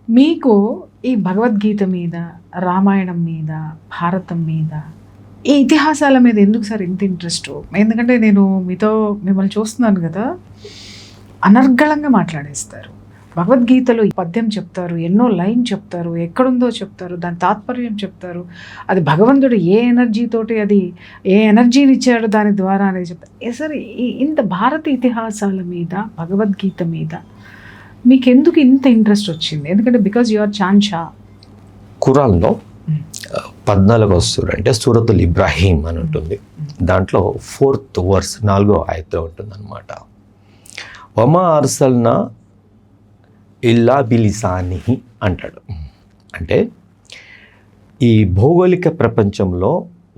మీకు ఈ భగవద్గీత మీద, రామాయణం మీద, భారతం మీద, ఈ ఇతిహాసాల మీద ఎందుకు సార్ ఇంత ఇంట్రెస్ట్? ఎందుకంటే నేను మిమ్మల్ని చూస్తున్నాను కదా, అనర్గళంగా మాట్లాడేస్తారు. భగవద్గీతలో పద్యం చెప్తారు, ఎన్నో లైన్ చెప్తారు, ఎక్కడుందో చెప్తారు, దాని తాత్పర్యం చెప్తారు, అది భగవంతుడు ఏ ఎనర్జీని ఇచ్చాడు దాని ద్వారా అనేది చెప్తారు. సార్ ఇంత భారత ఇతిహాసాల మీద, భగవద్గీత మీద మీకు ఎందుకు ఇంత ఇంట్రెస్ట్ వచ్చింది? ఎందుకంటే బికాజ్ యు ఆర్ చాన్షా. ఖురాన్లో 14వ సూర అంటే సూరతుల్ ఇబ్రాహీం అని ఉంటుంది. దాంట్లో 4th వర్స్ 4వ ఆయత్లో ఉంటుంది అనమాట. వమా అర్సల్నా ఇల్లా బిలిసానిహి అంటాడు. అంటే ఈ భౌగోళిక ప్రపంచంలో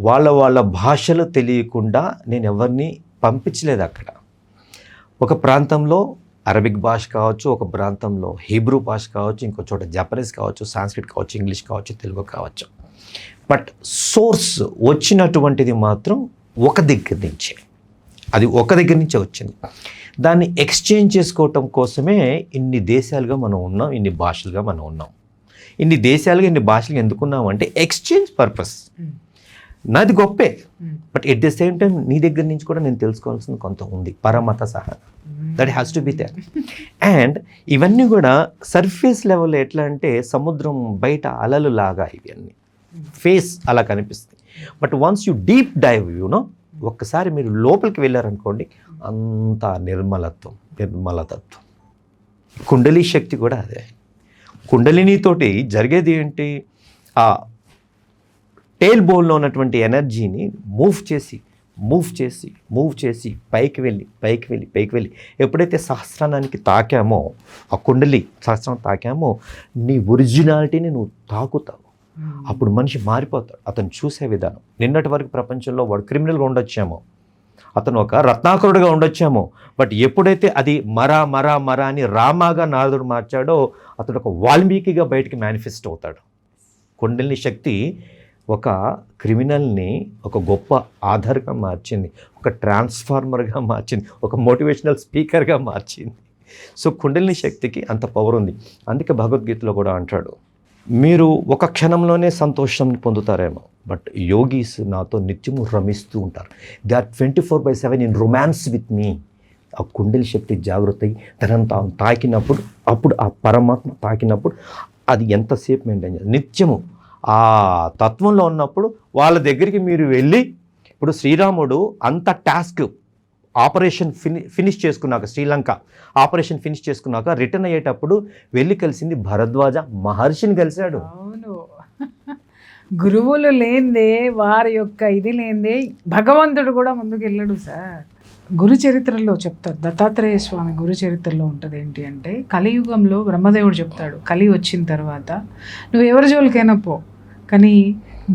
వాళ్ళ భాషలు తెలియకుండా నేను ఎవరిని పంపించలేదు. అక్కడ ఒక ప్రాంతంలో అరబిక్ భాష కావచ్చు, ఒక ప్రాంతంలో హీబ్రూ భాష కావచ్చు, ఇంకో చోట జపనీస్ కావచ్చు, సాంస్క్రిట్ కావచ్చు, ఇంగ్లీష్ కావచ్చు, తెలుగు కావచ్చు. బట్ సోర్స్ వచ్చినటువంటిది మాత్రం ఒక దగ్గర నుంచే, అది ఒక దగ్గర నుంచే వచ్చింది. దాన్ని ఎక్స్చేంజ్ చేసుకోవటం కోసమే ఇన్ని దేశాలుగా మనం ఉన్నాం, ఇన్ని భాషలుగా మనం ఉన్నాం. ఇన్ని దేశాలుగా ఇన్ని భాషలుగా ఎందుకున్నాం అంటే ఎక్స్చేంజ్ పర్పస్. నాది గొప్పే, but at the same time నీ దగ్గర నుంచి కూడా నేను తెలుసుకోవాల్సింది కొంత ఉంది, పరమత సహా. That has to be there. And ఇవన్నీ కూడా సర్ఫేస్ లెవెల్ ఎట్లా అంటే సముద్రం బయట అలలు లాగా ఇవన్నీ ఫేస్ అలా కనిపిస్తుంది. But once you deep dive ఒక్కసారి మీరు లోపలికి వెళ్ళారనుకోండి, అంత నిర్మలతత్వం. కుండలి శక్తి కూడా అదే. కుండలినితోటి జరిగేది ఏంటి? ఆ టేల్ బోల్లో ఉన్నటువంటి ఎనర్జీని మూవ్ చేసి పైకి వెళ్ళి ఎప్పుడైతే సహస్రానికి తాకామో, ఆ కుండలి సహస్రం తాకామో, నీ ఒరిజినాలిటీని నువ్వు తాకుతావు. అప్పుడు మనిషి మారిపోతాడు. అతను చూసే విధానం. నిన్నటి వరకు ప్రపంచంలో వాడు క్రిమినల్గా ఉండొచ్చేమో, అతను ఒక రత్నాకరుడుగా ఉండొచ్చేమో, బట్ ఎప్పుడైతే అది మరా అని రామాగా నారదుడు మార్చాడో, అతడు ఒక వాల్మీకిగా బయటికి మేనిఫెస్ట్ అవుతాడు. కుండలిని శక్తి ఒక క్రిమినల్ని ఒక గొప్ప ఆధార్గా మార్చింది, ఒక ట్రాన్స్ఫార్మర్గా మార్చింది, ఒక మోటివేషనల్ స్పీకర్గా మార్చింది. సో కుండలిని శక్తికి అంత పవర్ ఉంది. అందుకే భగవద్గీతలో కూడా అంటాడు, మీరు ఒక క్షణంలోనే సంతోషం పొందుతారేమో, బట్ యోగీస్ నాతో నిత్యము రమిస్తూ ఉంటారు. They are 24/7 in romance with me. ఆ కుండలి శక్తి జాగృత అయ్యి తనను తాను తాకినప్పుడు, అప్పుడు ఆ పరమాత్మ తాకినప్పుడు అది ఎంతసేపు మెయింటైన్ చేయాలి. నిత్యము ఆ తత్వంలో ఉన్నప్పుడు వాళ్ళ దగ్గరికి మీరు వెళ్ళి, ఇప్పుడు శ్రీరాముడు అంత టాస్క్ ఆపరేషన్ ఫినిష్ చేసుకున్నాక, శ్రీలంక ఆపరేషన్ ఫినిష్ చేసుకున్నాక రిటర్న్ అయ్యేటప్పుడు వెళ్ళి కలిసింది భరద్వాజ మహర్షిని కలిశాడు. అవును, గురువులు లేనిదే, వారి యొక్క ఇది లేనిదే భగవంతుడు కూడా ముందుకు వెళ్ళాడు సార్. గురు చరిత్రలో చెప్తారు, దత్తాత్రేయ స్వామి గురు చరిత్రలో ఉంటుంది ఏంటి అంటే, కలియుగంలో బ్రహ్మదేవుడు చెప్తాడు, కలి వచ్చిన తర్వాత నువ్వు ఎవరి జోలికైనా పో, కానీ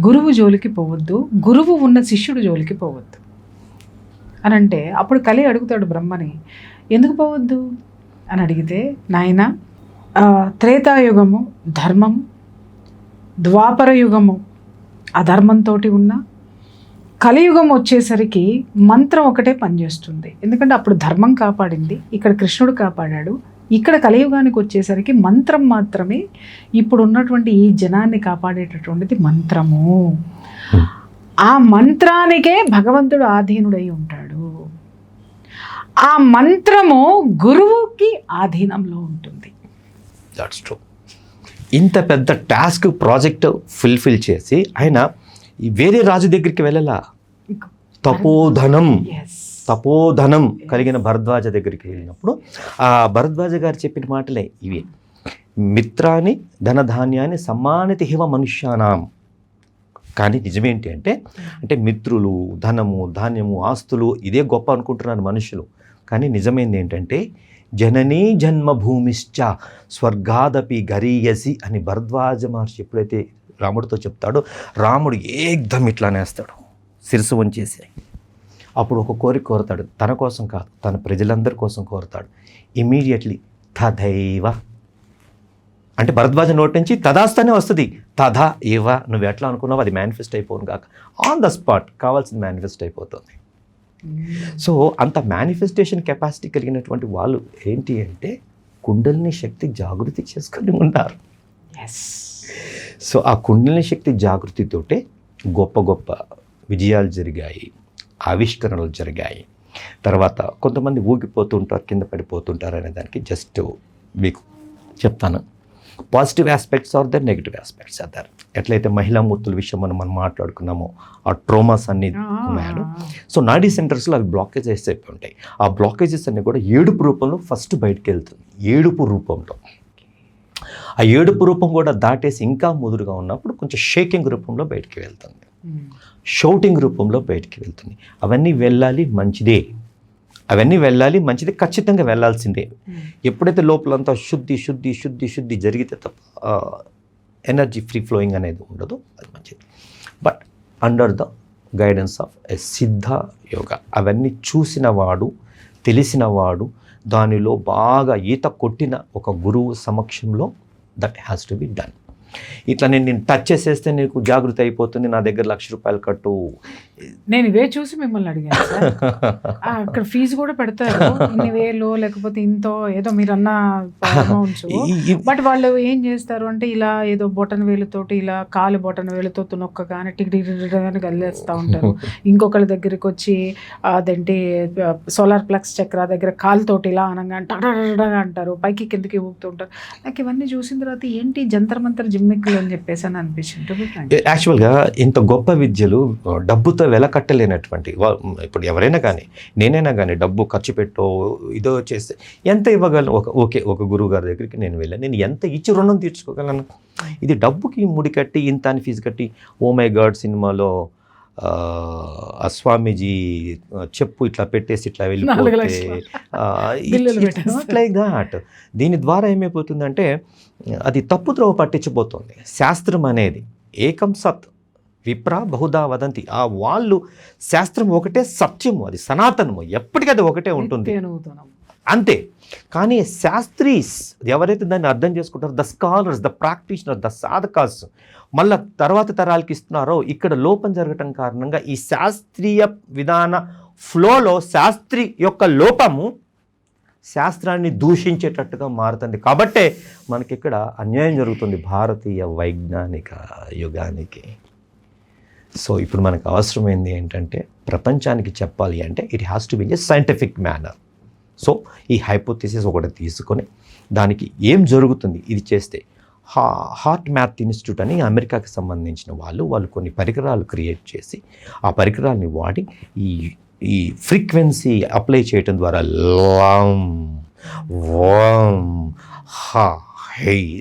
గురువు జోలికి పోవద్దు, గురువు ఉన్న శిష్యుడు జోలికి పోవద్దు అని అంటే, అప్పుడు కలి అడుగుతాడు బ్రహ్మని, ఎందుకు పోవద్దు అని అడిగితే, నాయన త్రేతాయుగము ధర్మం, ద్వాపర యుగము అధర్మంతో ఉన్న, కలియుగం వచ్చేసరికి మంత్రం ఒకటే పనిచేస్తుంది. ఎందుకంటే అప్పుడు ధర్మం కాపాడింది, ఇక్కడ కృష్ణుడు కాపాడాడు. ఇక్కడ కలియుగానికి వచ్చేసరికి మంత్రం మాత్రమే ఇప్పుడు ఉన్నటువంటి ఈ జనాన్ని కాపాడేటటువంటిది మంత్రము. ఆ మంత్రానికే భగవంతుడు ఆధీనుడై ఉంటాడు. ఆ మంత్రము గురువుకి ఆధీనంలో ఉంటుంది. That's true. ఇంత పెద్ద టాస్క్ ప్రాజెక్ట్ ఫుల్ఫిల్ చేసి ఆయన వేరే రాజు దగ్గరికి వెళ్ళలా, తపోధనం కలిగిన భరద్వాజ దగ్గరికి వెళ్ళినప్పుడు ఆ భరద్వాజ గారు చెప్పిన మాటలే ఇవి, మిత్రాన్ని ధనధాన్యాన్ని సమ్మానితి హివ మనుష్యానాం. కానీ నిజమేంటి అంటే మిత్రులు, ధనము, ధాన్యము, ఆస్తులు ఇదే గొప్ప అనుకుంటున్నారు మనుషులు. కానీ నిజమైంది ఏంటంటే, జననీ జన్మభూమిశ్చ స్వర్గాదపి గరీయసి అని భరద్వాజ మహర్షి ఎప్పుడైతే రాముడితో చెప్తాడో, రాముడు ఏకదం ఇట్లానేస్తాడు, శిరస్సు వంచేసి. అప్పుడు ఒక కోరిక కోరుతాడు, తన కోసం కాదు, తన ప్రజలందరి కోసం కోరుతాడు. ఇమీడియట్లీ తథైవ అంటే భరద్వాజ నోటి నుంచి తదాస్తనే వస్తుంది. తథా ఏవ, నువ్వు ఎట్లా అనుకున్నావు అది మేనిఫెస్ట్ అయిపోను కాక ఆన్ ద స్పాట్ కావాల్సింది మేనిఫెస్ట్ అయిపోతుంది. సో అంత మేనిఫెస్టేషన్ కెపాసిటీ కలిగినటువంటి వాళ్ళు ఏంటి అంటే కుండలిని శక్తి జాగృతి చేసుకొని ఉన్నారు. సో ఆ కుండలిని శక్తి జాగృతితోటే గొప్ప గొప్ప విజయాలు జరిగాయి, ఆవిష్కరణలు జరిగాయి. తర్వాత కొంతమంది ఊగిపోతుంటారు, కింద పడిపోతుంటారు అనే దానికి జస్ట్ మీకు చెప్తాను. Positive aspects are there, negative aspects are there. ఎట్లయితే మహిళా మూర్తుల విషయం మనం మాట్లాడుకున్నామో, ఆ ట్రోమాస్ అన్ని ఉన్నాయో, సో నాడీ సెంటర్స్లో అవి బ్లాకేజెస్ అయిపోయి ఉంటాయి. ఆ బ్లాకేజెస్ అన్నీ కూడా ఏడుపు రూపంలో ఫస్ట్ బయటికి వెళ్తుంది, ఏడుపు రూపంలో. ఆ ఏడుపు రూపం కూడా దాటేసి ఇంకా ముదురుగా ఉన్నప్పుడు కొంచెం షేకింగ్ రూపంలో బయటికి వెళ్తుంది, షౌటింగ్ రూపంలో బయటికి వెళ్తుంది. అవన్నీ వెళ్ళాలి, మంచిదే. అవన్నీ వెళ్ళాలి, మంచిది, ఖచ్చితంగా వెళ్ళాల్సిందే. ఎప్పుడైతే లోపలంతా శుద్ధి శుద్ధి శుద్ధి శుద్ధి జరిగితే తప్ప ఎనర్జీ ఫ్రీ ఫ్లోయింగ్ అనేది ఉండదు, అది మంచిది. But under the guidance of a సిద్ధ యోగా, అవన్నీ చూసినవాడు, తెలిసినవాడు, దానిలో బాగా ఈత కొట్టిన ఒక గురువు సమక్షంలో that has to be done. ఇట్లా నేను టచ్ చేసేస్తే నీకు జాగృతి అయిపోతుంది, నా దగ్గర ₹1,00,000 కట్టు. నేను ఇవే చూసి మిమ్మల్ని అడిగాను సార్. అక్కడ ఫీజు కూడా పెడతారు, ఇన్ని వేలు లేకపోతే ఇంతో ఏదో మీరు అన్న అమౌంట్స్. బట్ వాళ్ళు ఏం చేస్తారు అంటే ఇలా ఏదో బొటన్ వేలుతోటి, ఇలా కాలు బొటన్ వేలుతో నొక్కగానే టిక్టిక్గానే కదిలేస్తూ ఉంటారు. ఇంకొకళ్ళ దగ్గరికి వచ్చి అదేంటి సోలార్ ప్లక్స్ చక్ర దగ్గర కాలుతోటి ఇలా అనగా అంటారు, పైకి కిందకి ఊపుతుంటారు. నాకు ఇవన్నీ చూసిన తర్వాత ఏంటి జంతర్ మంతర్ జిమ్మిక్కులు అని చెప్పేసి అని అనిపించింది. యాక్చువల్గా ఇంత గొప్ప విద్యలు డబ్బుతో వెల కట్టలేనటువంటి, ఇప్పుడు ఎవరైనా కానీ, నేనైనా కానీ డబ్బు ఖర్చు పెట్టో ఇదో చేస్తే ఎంత ఇవ్వగలను? ఒక గురువు గారి దగ్గరికి నేను వెళ్ళాను, నేను ఎంత ఇచ్చి రుణం తీర్చుకోగలను? ఇది డబ్బుకి ముడి కట్టి ఇంత అని ఫీజు కట్టి, ఓ మై గాడ్ సినిమాలో ఆ స్వామీజీ చెప్పు ఇట్లా పెట్టేసి ఇట్లా వెళ్ళిపోతే లైక్ దాట్. దీని ద్వారా ఏమైపోతుందంటే అది తప్పుద్రోవ పట్టించిపోతుంది. శాస్త్రం అనేది ఏకం సత్ విప్ర బహుదా వదంతి. ఆ వాళ్ళు శాస్త్రం ఒకటే సత్యము, అది సనాతనము, ఎప్పటికది ఒకటే ఉంటుంది అంతే. కానీ శాస్త్రీస్ ఎవరైతే దాన్ని అర్థం చేసుకుంటారో, the scholars, the practitioner, the సాధకాస్, మళ్ళా తర్వాత తరాలకి ఇస్తున్నారో, ఇక్కడ లోపం జరగటం కారణంగా ఈ శాస్త్రీయ విధాన ఫ్లోలో శాస్త్రి యొక్క లోపము శాస్త్రాన్ని దూషించేటట్టుగా మారుతుంది. కాబట్టే మనకి ఇక్కడ అన్యాయం జరుగుతుంది భారతీయ వైజ్ఞానిక యుగానికి. సో ఇప్పుడు మనకు అవసరమైంది ఏంటంటే, ప్రపంచానికి చెప్పాలి అంటే it has to B A scientific manner. So ఈ హైపోథిసిస్ ఒకటి తీసుకొని దానికి ఏం జరుగుతుంది ఇది చేస్తే, హార్ట్ మ్యాథ్ ఇన్స్టిట్యూట్ అని అమెరికాకి సంబంధించిన వాళ్ళు కొన్ని పరికరాలు క్రియేట్ చేసి, ఆ పరికరాలని వాడి ఈ ఫ్రీక్వెన్సీ అప్లై చేయటం ద్వారా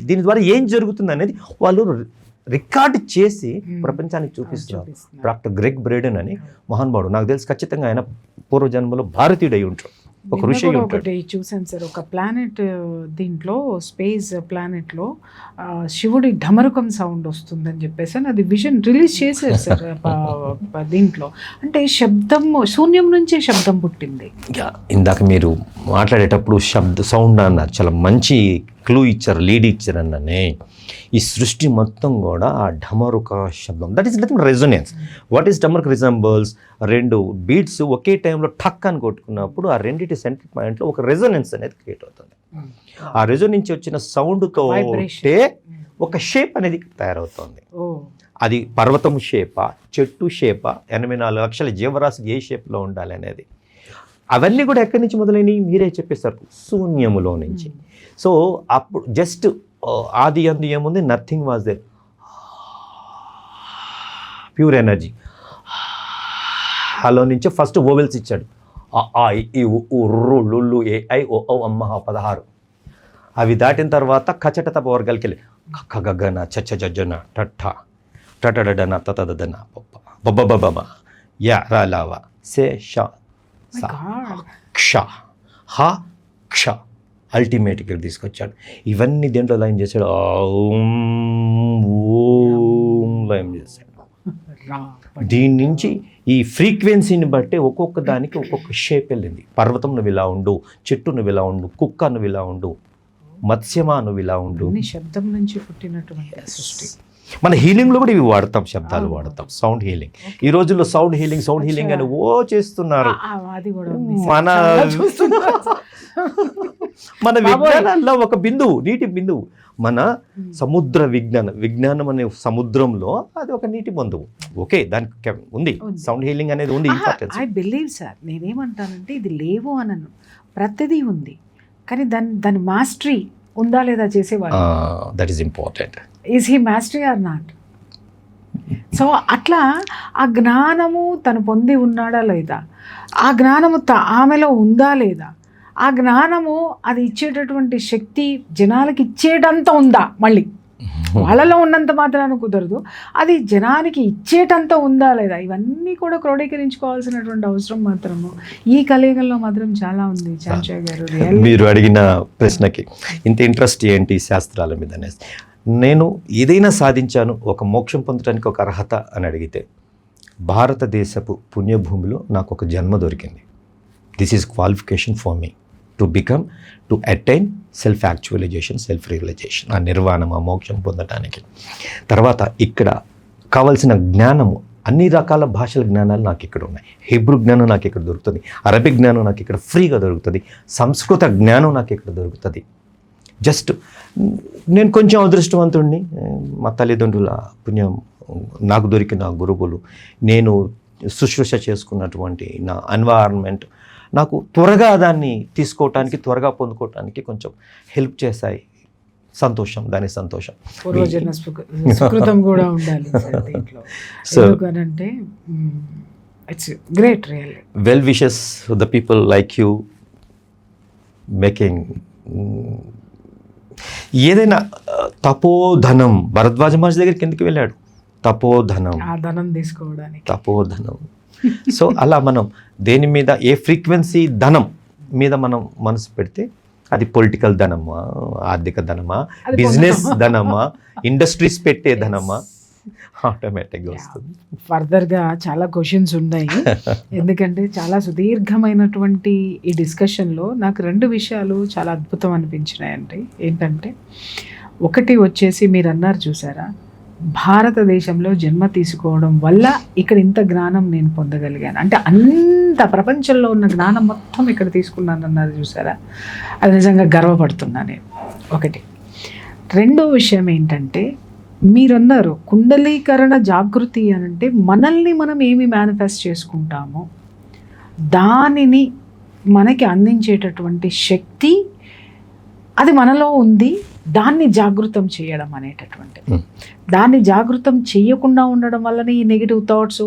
దీని ద్వారా ఏం జరుగుతుంది అనేది వాళ్ళు రికార్డ్ చేసి ప్రపంచానికి చూపిస్తున్నారు. డాక్టర్ గ్రెగ్ బ్రేడెన్ అని మహానుభావుడు, నాకు తెలిసి ఖచ్చితంగా ఆయన పూర్వజన్మలో భారతీయుడై ఉంటాడు, ఒక ఋషి ఒకటి చూసాను సార్. ఒక ప్లానెట్, దీంట్లో స్పేస్ ప్లానెట్లో శివుడి ఢమరుకం సౌండ్ వస్తుందని చెప్పేసి అది విజన్ రిలీజ్ చేశారు సార్ దీంట్లో. అంటే శబ్దం, శూన్యం నుంచే శబ్దం పుట్టింది. ఇందాక మీరు మాట్లాడేటప్పుడు సౌండ్ అన్నారు, చాలా మంచి క్లూ ఇచ్చారు, లీడ్ ఇచ్చారు అన్ననే. ఈ సృష్టి మొత్తం కూడా ఆ ఢమరుక శబ్దం, that is nothing resonance. What is damaruka? Resembles రెండు బీట్స్ ఒకే టైంలో టక్ అని కొట్టుకున్నప్పుడు ఆ రెండింటి సెంటర్ పాయింట్లో ఒక రెజొనెన్స్ అనేది క్రియేట్ అవుతుంది. ఆ రెజొనెన్స్ వచ్చిన సౌండ్తో ఒక షేప్ అనేది తయారవుతుంది. అది పర్వతం షేపా, చెట్టు షేపా, 84 లక్షల జీవరాశి ఏ షేప్లో ఉండాలి అనేది, అవన్నీ కూడా ఎక్కడి నుంచి మొదలైనవి మీరే చెప్పేశారు, శూన్యములో నుంచి. సో అప్పుడు జస్ట్ ఆది అందు ఏముంది, nothing was there, pure energy. హలో నుంచి ఫస్ట్ ఓవెల్స్ ఇచ్చాడు, ఈ రు లుల్లు ఏ ఐ ఓ ఔ అమ్మ 16. అవి దాటిన తర్వాత కచట తప వర్గాలకి వెళ్ళి కక్క గగన చచ్చ జజ్జన టట్ట టటడన తతదన బొబ్బ బొబ్బ యా రాలావ సే ష క్ష హ క్ష అల్టిమేట్గా తీసుకొచ్చాడు. ఇవన్నీ దేంట్లో లైన్ చేశాడు, లైన్ చేశాడు. దీని నుంచి ఈ ఫ్రీక్వెన్సీని బట్టి ఒక్కొక్క దానికి ఒక్కొక్క షేప్ వెళ్ళింది. పర్వతం నువ్వు ఇలా ఉండు, చెట్టు నువ్వు ఇలా ఉండు, కుక్క నువ్వు ఇలా ఉండు, మత్స్యమా నువ్వు ఇలా ఉండు. శబ్దం నుంచి పుట్టినటువంటి సృష్టి. మన హీలింగ్లో కూడా ఇవి వాడతాం, శబ్దాలు వాడతాం, సౌండ్ హీలింగ్. ఈ రోజుల్లో సౌండ్ హీలింగ్ అని చేస్తున్నారు. అది కూడా మన మన విజ్ఞానాల్లో ఒక బిందువు, నీటి బిందువు. మన సముద్ర విజ్ఞానం అనే సముద్రంలో అది ఒక నీటి బిందువు. ఓకే, దానికి ఉంది సౌండ్ హీలింగ్ అనేది ఉంది. ఐ బిలీవ్ సార్, నేనేమంటానంటే ఇది లేవు అనను, ప్రతిదీ ఉంది, కానీ దాని మాస్టరీ ఉందా లేదా చేసేవాళ్ళు. That is important. Is he mastery or not? So అట్లా ఆ జ్ఞానము తను పొంది ఉన్నాడా లేదా, ఆ జ్ఞానము ఆమెలో ఉందా లేదా, ఆ జ్ఞానము అది ఇచ్చేటటువంటి శక్తి జనాలకి ఇచ్చేటంత ఉందా, మళ్ళీ వాళ్ళలో ఉన్నంత మాత్రాన కుదరదు, అది జనానికి ఇచ్చేటంత ఉందా లేదా, ఇవన్నీ కూడా క్రోడీకరించుకోవాల్సినటువంటి అవసరం మాత్రము ఈ కలియుగంలో మాత్రం చాలా ఉంది. చాంచయ్య గారు, మీరు అడిగిన ప్రశ్నకి ఇంత ఇంట్రెస్ట్ ఏంటి శాస్త్రాల మీద అనేసి, నేను ఏదైనా సాధించాను, ఒక మోక్షం పొందడానికి ఒక అర్హత అని అడిగితే భారతదేశపు పుణ్యభూమిలో నాకు ఒక జన్మ దొరికింది. This is qualification for me to attain self actualization, self realization, ఆ నిర్వాణం, ఆ మోక్షం పొందడానికి. తర్వాత ఇక్కడ కావాల్సిన జ్ఞానము, అన్ని రకాల భాషల జ్ఞానాలు నాకు ఇక్కడ ఉన్నాయి. హీబ్రూ జ్ఞానం నాకు ఇక్కడ దొరుకుతుంది, అరబిక్ జ్ఞానం నాకు ఇక్కడ ఫ్రీగా దొరుకుతుంది, సంస్కృత జ్ఞానం నాకు ఇక్కడ దొరుకుతుంది. జస్ట్ నేను కొంచెం అదృష్టవంతుడిని, మా తల్లిదండ్రుల పుణ్యం, నాకు దొరికిన గురువులు, నేను శుశ్రూష చేసుకున్నటువంటి నా ఎన్వైరన్మెంట్ నాకు త్వరగా దాన్ని తీసుకోవటానికి, త్వరగా పొందుకోవటానికి కొంచెం హెల్ప్ చేశాయి. సంతోషం, దాని సంతోషం. పూర్వజన్మ సుకృతం కూడా ఉండాలి దీంట్లో. ఎందుకనంటే it's great really. Well wishes the people like you making ఏదైనా తపోధనం. భరద్వాజ మహర్షి దగ్గరికి ఎందుకు వెళ్ళాడు? తపోధనం, ఆ ధనం తీసుకోవడానికి. తపోధనం. సో అలా మనం దేని మీద, ఏ ఫ్రీక్వెన్సీ ధనం మీద మనం మనసు పెడితే, అది పొలిటికల్ ధనమా, ఆర్థిక ధనమా, బిజినెస్ ధనమా, ఇండస్ట్రీస్ పెట్టే ధనమా, ఆటోమేటిక్గా వస్తుంది. ఫర్దర్గా చాలా క్వశ్చన్స్ ఉన్నాయి, ఎందుకంటే చాలా సుదీర్ఘమైనటువంటి ఈ డిస్కషన్లో నాకు 2 విషయాలు చాలా అద్భుతం అనిపించినాయండి. ఏంటంటే, ఒకటి వచ్చేసి మీరు అన్నారు చూసారా, భారతదేశంలో జన్మ తీసుకోవడం వల్ల ఇక్కడ ఇంత జ్ఞానం నేను పొందగలిగాను, అంటే అంత ప్రపంచంలో ఉన్న జ్ఞానం మొత్తం ఇక్కడ తీసుకున్నాను అన్నారు చూసారా, అది నిజంగా గర్వపడుతున్నా నేను. ఒకటి. రెండో విషయం ఏంటంటే, మీరన్నారు కుండలీకరణ జాగృతి అని అంటే మనల్ని మనం ఏమి మేనిఫెస్ట్ చేసుకుంటామో దానిని మనకి అందించేటటువంటి శక్తి అది మనలో ఉంది, దాన్ని జాగృతం చేయడం అనేటటువంటిది. దాన్ని జాగృతం చేయకుండా ఉండడం వల్లనే ఈ negative thoughts,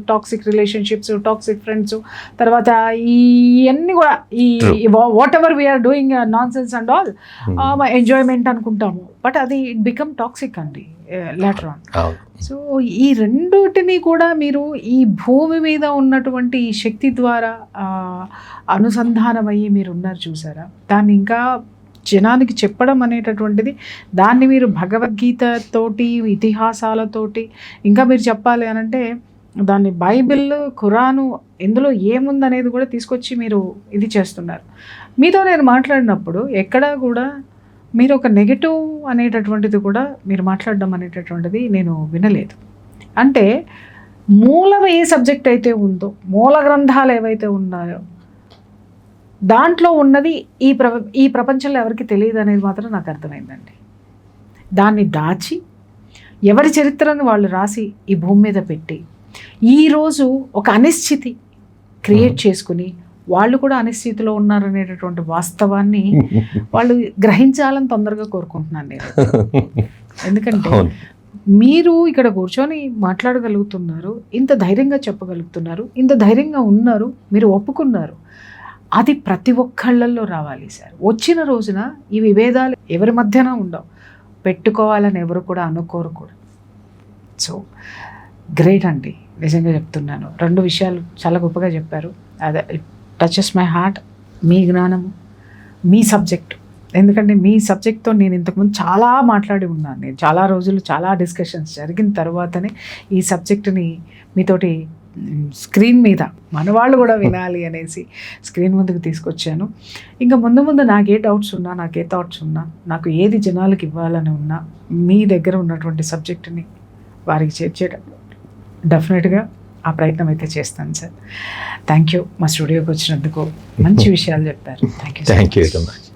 toxic relationships, toxic friends, తర్వాత ఇవన్నీ కూడా ఈ whatever we are doing nonsense and all enjoyment అనుకుంటాము, బట్ అది ఇట్ బికమ్ టాక్సిక్ అండి లేటర్ ఆన్. సో ఈ రెండుటిని కూడా మీరు ఈ భూమి మీద ఉన్నటువంటి ఈ శక్తి ద్వారా అనుసంధానమయ్యి మీరు ఉన్నారు చూసారా, దాన్ని ఇంకా జనానికి చెప్పడం అనేటటువంటిది, దాన్ని మీరు భగవద్గీతతోటి, ఇతిహాసాలతోటి, ఇంకా మీరు చెప్పాలి అనంటే దాన్ని బైబిల్, ఖురాను, ఇందులో ఏముందనేది కూడా తీసుకొచ్చి మీరు ఇది చేస్తున్నారు. మీతో నేను మాట్లాడినప్పుడు ఎక్కడా కూడా మీరు ఒక నెగటివ్ అనేటటువంటిది కూడా మీరు మాట్లాడడం అనేటటువంటిది నేను వినలేదు. అంటే మూలం ఏ సబ్జెక్ట్ అయితే ఉందో, మూల గ్రంథాలు ఏవైతే ఉన్నాయో దాంట్లో ఉన్నది ఈ ప్రపంచంలో ఎవరికి తెలియదు అనేది మాత్రం నాకు అర్థమైందండి. దాన్ని దాచి ఎవరి చరిత్రను వాళ్ళు రాసి ఈ భూమి మీద పెట్టి ఈరోజు ఒక అనిశ్చితి క్రియేట్ చేసుకుని వాళ్ళు కూడా అనిశ్చితిలో ఉన్నారనేటటువంటి వాస్తవాన్ని వాళ్ళు గ్రహించాలని తొందరగా కోరుకుంటున్నాను నేను. ఎందుకంటే మీరు ఇక్కడ కూర్చొని మాట్లాడగలుగుతున్నారు, ఇంత ధైర్యంగా చెప్పగలుగుతున్నారు, ఇంత ధైర్యంగా ఉన్నారు, మీరు ఒప్పుకున్నారు, అది ప్రతి ఒక్కళ్ళల్లో రావాలి సార్. వచ్చిన రోజున ఈ విభేదాలు ఎవరి మధ్యన ఉండవు, పెట్టుకోవాలని ఎవరు కూడా అనుకోరు కూడా. సో గ్రేట్ అండి, నిజంగా చెప్తున్నాను. 2 విషయాలు చాలా గొప్పగా చెప్పారు. అదే టచెస్ మై హార్ట్. మీ జ్ఞానము, మీ సబ్జెక్ట్, ఎందుకంటే మీ సబ్జెక్ట్తో నేను ఇంతకుముందు చాలా మాట్లాడి ఉన్నాను. నేను చాలా రోజులు చాలా డిస్కషన్స్ జరిగిన తర్వాతనే ఈ సబ్జెక్టుని మీతోటి స్క్రీన్ మీద మనవాళ్ళు కూడా వినాలి అనేసి స్క్రీన్ ముందుకు తీసుకొచ్చాను. ఇంకా ముందు నాకే డౌట్స్ ఉన్నా, నాకే థాట్స్ ఉన్నా, నాకు ఏది జనాలకు ఇవ్వాలని ఉన్నా, మీ దగ్గర ఉన్నటువంటి సబ్జెక్టుని వారికి చేర్చేటప్పుడు డెఫినెట్గా ఆ ప్రయత్నం అయితే చేస్తాను సార్. థ్యాంక్ యూ మా స్టూడియోకి వచ్చినందుకు మంచి విషయాలు చెప్పారు. Thank you. Thank you very much.